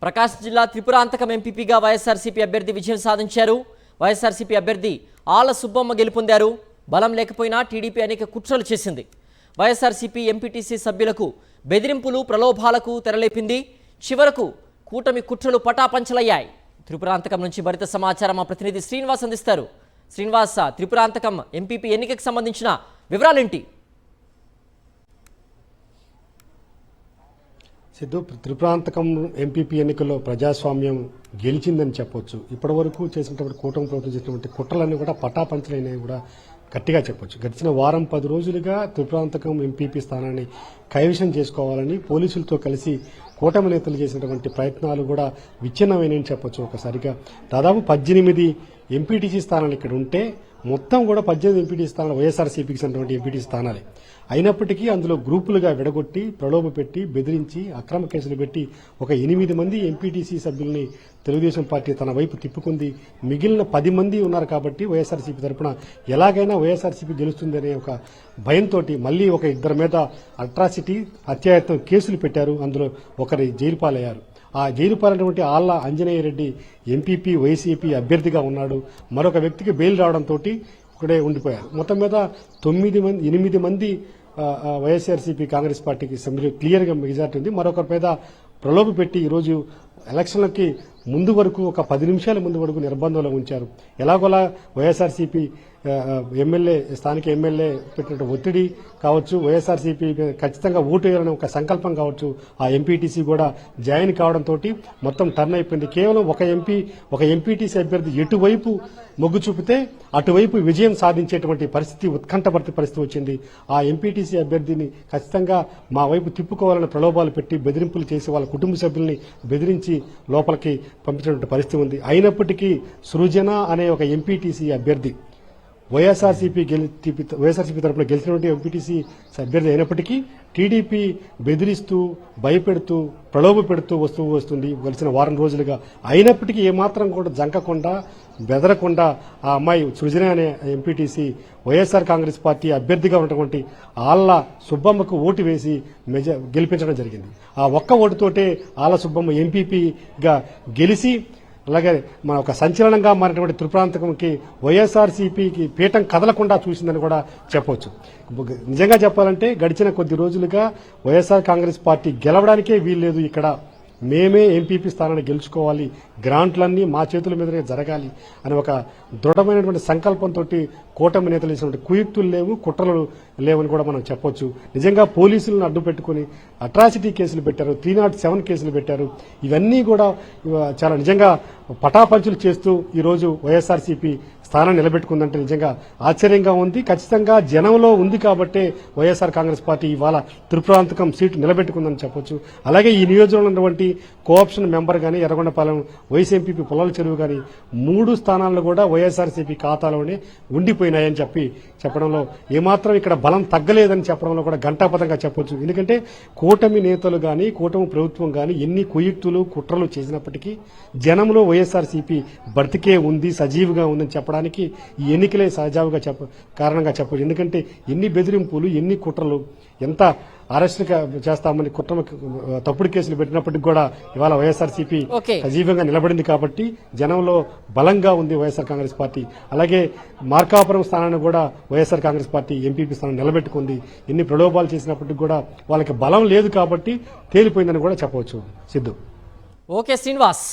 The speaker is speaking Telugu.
ప్రకాశం జిల్లా త్రిపురాంతకం ఎంపీపీగా వైఎస్ఆర్సీపీ అభ్యర్థి విజయం సాధించారు. వైఎస్ఆర్సీపీ అభ్యర్థి ఆళ్ల సుబ్బమ్మ గెలుపొందారు. బలం లేకపోయినా టీడీపీ అనేక కుట్రలు చేసింది. వైఎస్ఆర్సీపీ ఎంపీటీసీ సభ్యులకు బెదిరింపులు ప్రలోభాలకు తెరలేపింది. చివరకు కూటమి కుట్రలు పటాపంచలయ్యాయి. త్రిపురాంతకం నుంచి మరింత సమాచారం మా ప్రతినిధి శ్రీనివాస్ అందిస్తారు. శ్రీనివాస్, త్రిపురాంతకం ఎంపీపీ ఎన్నికకు సంబంధించిన వివరాలేంటి? సిద్ధు, త్రిపురాంతకం ఎంపీపీ ఎన్నికల్లో ప్రజాస్వామ్యం గెలిచిందని చెప్పొచ్చు. ఇప్పటి వరకు చేసినటువంటి కూటమి ప్రభుత్వం చేసినటువంటి కుట్రలన్నీ కూడా పటాపంచలైనవి కూడా గట్టిగా చెప్పొచ్చు. గడిచిన వారం 10 రోజులుగా త్రిపురాంతకం ఎంపీపీ స్థానాన్ని కైవశం చేసుకోవాలని పోలీసులతో కలిసి కూటమి నేతలు చేసినటువంటి ప్రయత్నాలు కూడా విచ్ఛిన్నమైనని చెప్పొచ్చు. ఒకసారిగా దాదాపు 18 ఎంపీటీసీ స్థానాలు ఇక్కడ ఉంటే మొత్తం కూడా 18 ఎంపీటీసీ స్థానాలు వైఎస్ఆర్సీపీకి చెందినటువంటి ఎంపీటీసీ స్థానాలే అయినప్పటికీ అందులో గ్రూపులుగా విడగొట్టి ప్రలోభ పెట్టి బెదిరించి అక్రమ కేసులు పెట్టి ఒక 8 మంది ఎంపీటీసీ సభ్యుల్ని తెలుగుదేశం పార్టీ తన వైపు తిప్పుకుంది. మిగిలిన 10 మంది ఉన్నారు కాబట్టి వైఎస్ఆర్సీపీ తరఫున ఎలాగైనా వైఎస్ఆర్సీపీ గెలుస్తుందనే ఒక భయంతో మళ్లీ ఒక 2 మీద అట్రాసిటీ హత్యాయత్నం కేసులు పెట్టారు. అందులో ఒకరి జైలు పాలయ్యారు. ఆ జైలు పాలైనటువంటి ఆళ్ల అంజనేయ రెడ్డి ఎంపీపీ వైసీపీ అభ్యర్థిగా ఉన్నాడు. మరొక వ్యక్తికి బెయిల్ రావడంతో ఇక్కడే ఉండిపోయారు. మొత్తం మీద 8 మంది వైఎస్ఆర్సీపీ కాంగ్రెస్ పార్టీకి సభ్యులు క్లియర్గా మెజార్టీ ఉంది. మరొకరి మీద ప్రలోభ పెట్టి ఈరోజు ఎలక్షన్లకి ముందు వరకు ఒక 10 నిమిషాల ముందు వరకు నిర్బంధంలో ఉంచారు. ఎలాగోలా వైఎస్ఆర్సీపీ ఎమ్మెల్యే స్థానిక ఎమ్మెల్యే పెట్టిన ఒత్తిడి కావచ్చు, వైఎస్ఆర్సీపీ ఖచ్చితంగా ఓటు వేయాలని ఒక సంకల్పం కావచ్చు, ఆ ఎంపీటీసీ కూడా జాయిన్ కావడంతో మొత్తం టర్న్ అయిపోయింది. కేవలం ఒక ఎంపీటీసీ అభ్యర్థి ఎటువైపు మొగ్గు చూపితే అటువైపు విజయం సాధించేటువంటి పరిస్థితి, ఉత్కంఠభరిత పరిస్థితి వచ్చింది. ఆ ఎంపీటీసీ అభ్యర్థిని ఖచ్చితంగా మా వైపు తిప్పుకోవాలని ప్రలోభాలు పెట్టి బెదిరింపులు చేసి వాళ్ళ కుటుంబ సభ్యుల్ని బెదిరించి లోపలికి పంపించినటువంటి పరిస్థితి ఉంది. అయినప్పటికీ సృజన అనే ఒక ఎంపీటీసీ అభ్యర్థి వైఎస్ఆర్సీపీ తరఫున గెలిచినటువంటి ఎంపీటీసీ అభ్యర్థి అయినప్పటికీ టీడీపీ బెదిరిస్తూ భయపెడుతూ ప్రలోభ పెడుతూ వస్తుంది గెలిచిన వారం రోజులుగా. అయినప్పటికీ ఏమాత్రం కూడా జంకకుండా బెదరకుండా ఆ అమ్మాయి సృజన అనే ఎంపీటీసీ వైఎస్ఆర్ కాంగ్రెస్ పార్టీ అభ్యర్థిగా ఉన్నటువంటి ఆళ్ల సుబ్బమ్మకు ఓటు వేసి గెలిపించడం జరిగింది. ఆ ఒక్క ఓటుతోటే ఆళ్ల సుబ్బమ్మ ఎంపీపీగా గెలిచి అలాగే మన ఒక సంచలనంగా మారినటువంటి త్రిపురాంతకంకి వైఎస్ఆర్సీపీకి పీఠం కదలకుండా చూసిందని కూడా చెప్పవచ్చు. నిజంగా చెప్పాలంటే గడిచిన కొద్ది రోజులుగా వైఎస్ఆర్ కాంగ్రెస్ పార్టీ గెలవడానికే వీల్లేదు. ఇక్కడ మేమే ఎంపీపీ స్థానాన్ని గెలుచుకోవాలి, గ్రాంట్లన్నీ మా చేతుల మీదనే జరగాలి అని ఒక దృఢమైనటువంటి సంకల్పంతో కూటమి నేతలు చేసినటువంటి కుయుక్తులు లేవు, కుట్రలు లేవని కూడా మనం చెప్పొచ్చు. నిజంగా పోలీసులను అడ్డు పెట్టుకుని అట్రాసిటీ కేసులు పెట్టారు, 307 కేసులు పెట్టారు. ఇవన్నీ కూడా చాలా నిజంగా పటాపంచులు చేస్తూ ఈరోజు వైఎస్ఆర్సీపీ స్థానం నిలబెట్టుకుందంటే నిజంగా ఆశ్చర్యంగా ఉంది. ఖచ్చితంగా జనంలో ఉంది కాబట్టే వైఎస్ఆర్ కాంగ్రెస్ పార్టీ ఇవాళ త్రిపురాంతకం సీటు నిలబెట్టుకుందని చెప్పొచ్చు. అలాగే ఈ నియోజకవర్గంలో ఉన్నటువంటి కోఆప్షన్ మెంబర్ కానీ ఎర్రగొండపాలెం వైస్ ఎంపీపీ పుల్లల చెరువు కానీ 3 స్థానాల్లో కూడా వైఎస్ఆర్సీపీ ఖాతాలోనే ఉండిపోయినాయని చెప్పడంలో ఏమాత్రం ఇక్కడ బలం తగ్గలేదని చెప్పడంలో కూడా ఘంటాపథంగా చెప్పొచ్చు. ఎందుకంటే కూటమి నేతలు కానీ కూటమి ప్రభుత్వం కానీ ఎన్ని కుయుక్తులు కుట్రలు చేసినప్పటికీ జనంలో వైఎస్ఆర్సీపీ బ్రతికే ఉంది, సజీవుగా ఉందని చెప్పడానికి ఈ ఎన్నికలే సజావుగా కారణంగా చెప్పొచ్చు. ఎందుకంటే ఎన్ని బెదిరింపులు, ఎన్ని కుట్రలు, ఎంత అరెస్ట్ చేస్తామని తప్పుడు కేసులు పెట్టినప్పటికీ కూడా ఇవాళ వైఎస్ఆర్సీపీ సజీవంగా నిలబడింది కాబట్టి జనంలో బలంగా ఉంది వైఎస్ఆర్ కాంగ్రెస్ పార్టీ. అలాగే మార్కాపురం స్థానాన్ని కూడా వైఎస్ఆర్ కాంగ్రెస్ పార్టీ ఎంపీపీ స్థానం నిలబెట్టుకుంది. ఎన్ని ప్రలోభాలు చేసినప్పటికీ కూడా వాళ్ళకి బలం లేదు కాబట్టి తేలిపోయిందని కూడా చెప్పవచ్చు. సిద్ధు. ఓకే శ్రీనివాస్.